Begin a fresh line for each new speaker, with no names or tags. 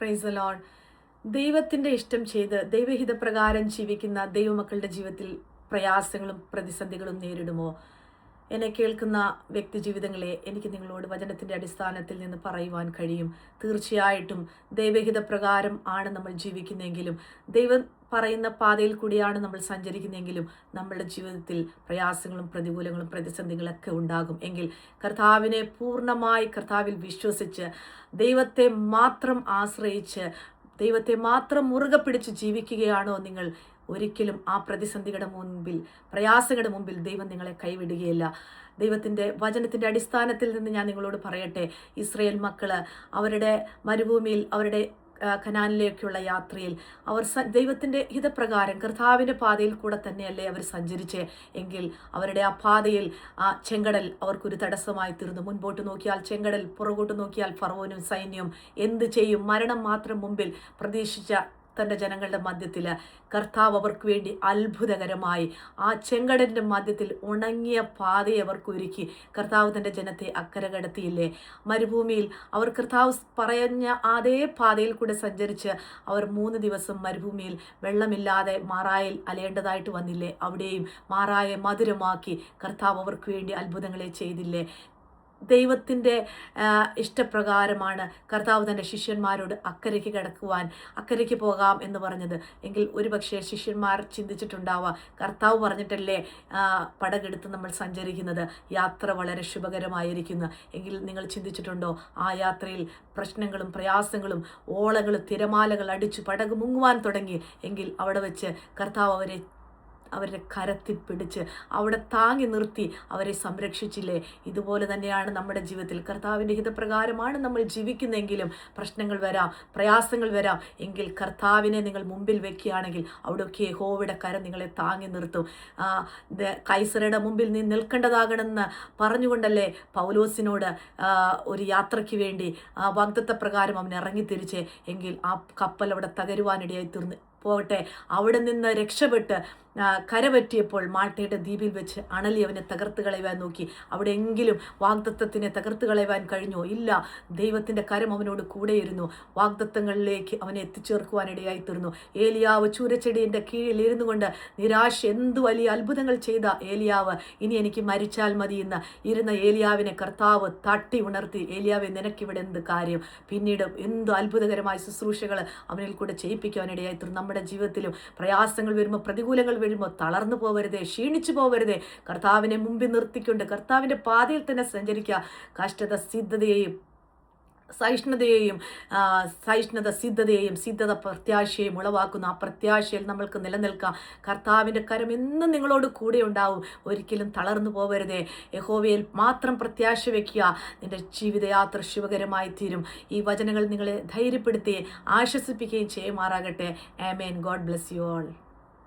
Praise the Lord. ദൈവത്തിൻ്റെ ഇഷ്ടം ചെയ്ത് ദൈവഹിതപ്രകാരം ജീവിക്കുന്ന ദൈവമക്കളുടെ ജീവിതത്തിൽ പ്രയാസങ്ങളും പ്രതിസന്ധികളും നേരിടുമോ? എന്നെ കേൾക്കുന്ന വ്യക്തി ജീവിതങ്ങളെ എനിക്ക് നിങ്ങളോട് വചനത്തിൻ്റെ അടിസ്ഥാനത്തിൽ നിന്ന് പറയുവാൻ കഴിയും. തീർച്ചയായിട്ടും ദൈവഹിതപ്രകാരം ആണ് നമ്മൾ ജീവിക്കുന്നതെങ്കിലും, ദൈവം പറയുന്ന പാതയിൽ കൂടിയാണ് നമ്മൾ സഞ്ചരിക്കുന്നതെങ്കിലും നമ്മളുടെ ജീവിതത്തിൽ പ്രയാസങ്ങളും പ്രതികൂലങ്ങളും പ്രതിസന്ധികളൊക്കെ ഉണ്ടാകും. എങ്കിൽ കർത്താവിനെ പൂർണ്ണമായി കർത്താവിൽ വിശ്വസിച്ച് ദൈവത്തെ മാത്രം ആശ്രയിച്ച് ദൈവത്തെ മാത്രം മുറുകെ പിടിച്ച് ജീവിക്കുകയാണോ നിങ്ങൾ, ഒരിക്കലും ആ പ്രതിസന്ധിയുടെ മുൻപിൽ, പ്രയാസങ്ങളുടെ മുൻപിൽ ദൈവം നിങ്ങളെ കൈവിടുകയില്ല. ദൈവത്തിൻ്റെ വചനത്തിൻ്റെ അടിസ്ഥാനത്തിൽ നിന്ന് ഞാൻ നിങ്ങളോട് പറയട്ടെ, ഇസ്രായേൽ മക്കള് അവരുടെ മരുഭൂമിയിൽ, അവരുടെ കനാനിലേക്കുള്ള യാത്രയിൽ അവർ ദൈവത്തിൻ്റെ ഹിതപ്രകാരം കർത്താവിൻ്റെ പാതയിൽ കൂടെ തന്നെയല്ലേ അവർ സഞ്ചരിച്ചേ. എങ്കിൽ അവരുടെ ആ പാതയിൽ ആ ചെങ്കടൽ അവർക്കൊരു തടസ്സമായി തീർന്നു. മുൻപോട്ട് നോക്കിയാൽ ചെങ്കടൽ, പുറകോട്ട് നോക്കിയാൽ ഫറവോനും സൈന്യവും. എന്ത് ചെയ്യും? മരണം മാത്രം മുമ്പിൽ പ്രതീക്ഷിച്ച തൻ്റെ ജനങ്ങളുടെ മധ്യത്തിൽ കർത്താവ് അവർക്ക് വേണ്ടി അത്ഭുതകരമായി ആ ചെങ്കടലിൻ്റെ മധ്യത്തിൽ ഉണങ്ങിയ പാതയെ അവർക്ക് ഒരുക്കി കർത്താവ് തൻ്റെ ജനത്തെ അക്കരെ കടത്തിയില്ലേ. മരുഭൂമിയിൽ അവർ കർത്താവ് പറഞ്ഞ അതേ പാതയിൽ കൂടെ സഞ്ചരിച്ച് അവർ 3 ദിവസം മരുഭൂമിയിൽ വെള്ളമില്ലാതെ മാറായിൽ അലയേണ്ടതായിട്ട് വന്നില്ലേ. അവിടെയും മാറായെ മധുരമാക്കി കർത്താവ് അവർക്ക് വേണ്ടി അത്ഭുതങ്ങളെ ചെയ്തില്ലേ. ദൈവത്തിൻ്റെ ഇഷ്ടപ്രകാരമാണ് കർത്താവ് തൻ്റെ ശിഷ്യന്മാരോട് അക്കരയ്ക്ക് കിടക്കുവാൻ, അക്കരയ്ക്ക് പോകാം എന്ന് പറഞ്ഞത്. എങ്കിൽ ഒരുപക്ഷെ ശിഷ്യന്മാർ ചിന്തിച്ചിട്ടുണ്ടാവാം, കർത്താവ് പറഞ്ഞിട്ടല്ലേ പടകെടുത്ത് നമ്മൾ സഞ്ചരിക്കുന്നത്, യാത്ര വളരെ ശുഭകരമായിരിക്കുന്നു. എങ്കിൽ നിങ്ങൾ ചിന്തിച്ചിട്ടുണ്ടോ, ആ യാത്രയിൽ പ്രശ്നങ്ങളും പ്രയാസങ്ങളും ഓളകളും തിരമാലകൾ അടിച്ചു പടക് മുങ്ങുവാൻ തുടങ്ങി. എങ്കിൽ അവിടെ വെച്ച് കർത്താവ് അവരുടെ കരത്തിൽ പിടിച്ച് അവിടെ താങ്ങി നിർത്തി അവരെ സംരക്ഷിച്ചില്ലേ. ഇതുപോലെ തന്നെയാണ് നമ്മുടെ ജീവിതത്തിൽ. കർത്താവിൻ്റെ ഹിതപ്രകാരമാണ് നമ്മൾ ജീവിക്കുന്നതെങ്കിലും പ്രശ്നങ്ങൾ വരാം, പ്രയാസങ്ങൾ വരാം. എങ്കിൽ കർത്താവിനെ നിങ്ങൾ മുമ്പിൽ വെക്കുകയാണെങ്കിൽ അവിടെയൊക്കെ യഹോവയുടെ കരം നിങ്ങളെ താങ്ങി നിർത്തും. കൈസറയുടെ മുമ്പിൽ നീ നിൽക്കേണ്ടതാകണമെന്ന് പറഞ്ഞുകൊണ്ടല്ലേ പൗലോസിനോട് ഒരു യാത്രയ്ക്ക് വേണ്ടി വാഗ്ദത്ത പ്രകാരം അവൻ ഇറങ്ങിത്തിരിച്ചേ. എങ്കിൽ ആ കപ്പൽ അവിടെ തകരുവാനിടയായി തീർന്നു പോകട്ടെ. അവിടെ നിന്ന് രക്ഷപ്പെട്ട് കരപറ്റിയപ്പോൾ മാൾട്ടയുടെ ദ്വീപിൽ വെച്ച് അണലി അവനെ തകർത്ത് കളയുവാൻ നോക്കി. അവിടെയെങ്കിലും വാഗ്ദത്തത്തിനെ തകർത്ത് കളയുവാൻ കഴിഞ്ഞോ? ഇല്ല. ദൈവത്തിൻ്റെ കരം അവനോട് കൂടെയിരുന്നു. വാഗ്ദത്തങ്ങളിലേക്ക് അവനെ എത്തിച്ചേർക്കുവാനിടയായി തീർന്നു. ഏലിയാവ് ചൂരച്ചെടിയുടെ കീഴിൽ ഇരുന്നു കൊണ്ട് നിരാശ, എന്തു വലിയ അത്ഭുതങ്ങൾ ചെയ്ത ഏലിയാവ്, ഇനി എനിക്ക് മരിച്ചാൽ മതി എന്ന് ഇരുന്ന ഏലിയാവിനെ കർത്താവ് തട്ടി ഉണർത്തി, ഏലിയാവെ നിനക്കിവിടെ എന്ത് കാര്യം? പിന്നീട് എന്ത് അത്ഭുതകരമായ ശുശ്രൂഷകൾ അവനിൽ കൂടെ ചെയ്യിപ്പിക്കുവാനിടയായി തീർന്നു. നമ്മുടെ ജീവിതത്തിലും പ്രയാസങ്ങൾ വരുമ്പോൾ, പ്രതികൂലങ്ങൾ വരുമ്പോൾ തളർന്നു പോവരുതേ, ക്ഷീണിച്ചു പോവരുതേ. കർത്താവിനെ മുമ്പിൽ നിർത്തിക്കൊണ്ട് കർത്താവിൻ്റെ പാതയിൽ തന്നെ സഞ്ചരിക്കുക. കഷ്ടത സിദ്ധതയെയും സിദ്ധതയെയും സിദ്ധത പ്രത്യാശയും ഉളവാക്കുന്ന ആ പ്രത്യാശയിൽ നമ്മൾക്ക് നിലനിൽക്കാം. കർത്താവിൻ്റെ കരം എന്നും നിങ്ങളോട് കൂടെ ഉണ്ടാവും. ഒരിക്കലും തളർന്നു പോവരുതേ. യഹോവയിൽ മാത്രം പ്രത്യാശ വയ്ക്കുക. നിന്റെ ജീവിതയാത്ര ശുഭകരമായി തീരും. ഈ വചനങ്ങൾ നിങ്ങളെ ധൈര്യപ്പെടുത്തുകയും ആശ്വസിപ്പിക്കുകയും ചെയ്യുമാറാകട്ടെ. ആമേൻ. God bless you all.